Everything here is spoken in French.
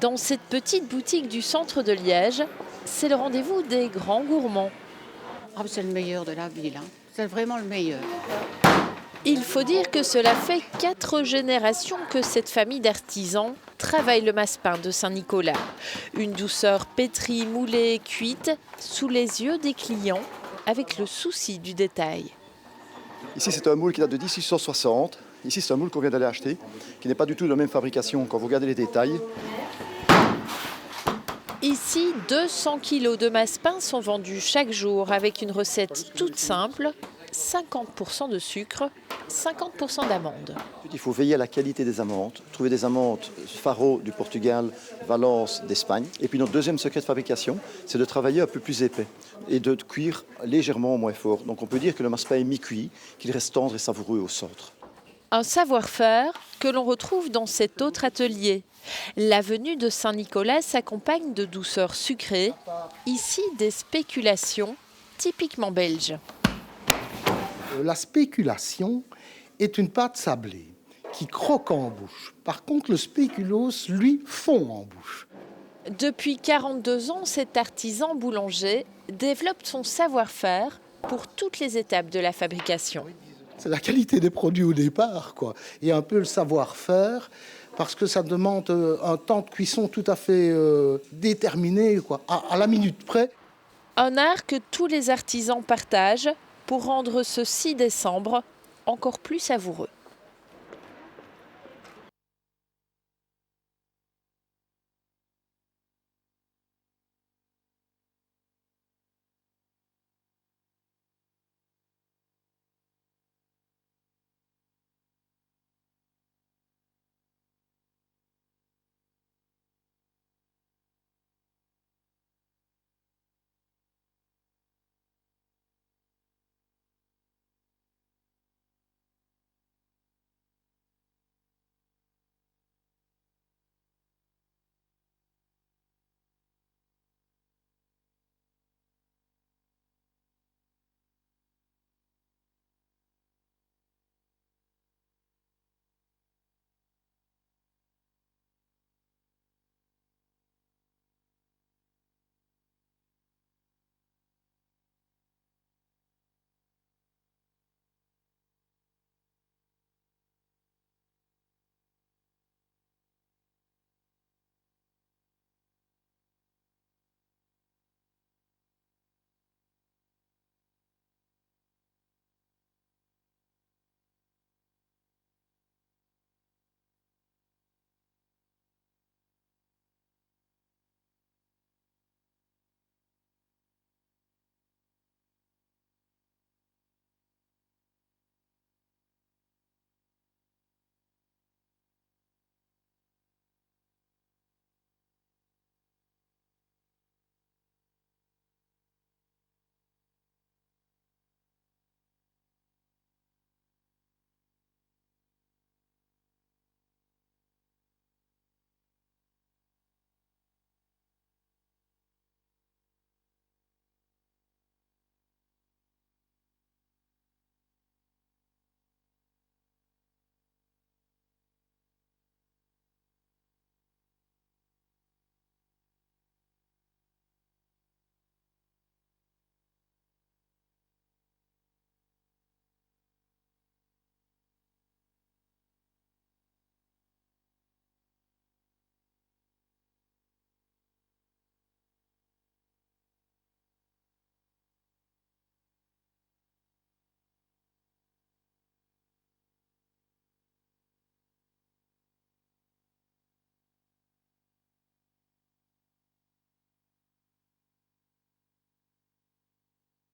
Dans cette petite boutique du centre de Liège, c'est le rendez-vous des grands gourmands. Ah, c'est le meilleur de la ville, hein. C'est vraiment le meilleur. Il faut dire que cela fait 4 générations que cette famille d'artisans travaille le massepain de Saint-Nicolas. Une douceur pétrie, moulée, cuite, sous les yeux des clients, avec le souci du détail. Ici, c'est un moule qui date de 1860. Ici, c'est un moule qu'on vient d'aller acheter, qui n'est pas du tout de la même fabrication. Quand vous regardez les détails, Ici, 200 kilos de massepain sont vendus chaque jour avec une recette toute simple, 50% de sucre, 50% d'amandes. il faut veiller à la qualité des amandes, trouver des amandes Faro du Portugal, Valence d'Espagne. Et puis notre deuxième secret de fabrication, c'est de travailler un peu plus épais et de cuire légèrement moins fort. Donc on peut dire que le massepain est mi-cuit, qu'il reste tendre et savoureux au centre. Un savoir-faire que l'on retrouve dans cet autre atelier. L'avenue de Saint-Nicolas s'accompagne de douceurs sucrées, ici des spéculations typiquement belges. La spéculation est une pâte sablée qui croque en bouche. Par contre, le spéculoos, lui, fond en bouche. Depuis 42 ans, cet artisan boulanger développe son savoir-faire pour toutes les étapes de la fabrication. C'est la qualité des produits au départ, quoi, et un peu le savoir-faire, parce que ça demande un temps de cuisson tout à fait déterminé, quoi, à la minute près. Un art que tous les artisans partagent pour rendre ce 6 décembre encore plus savoureux.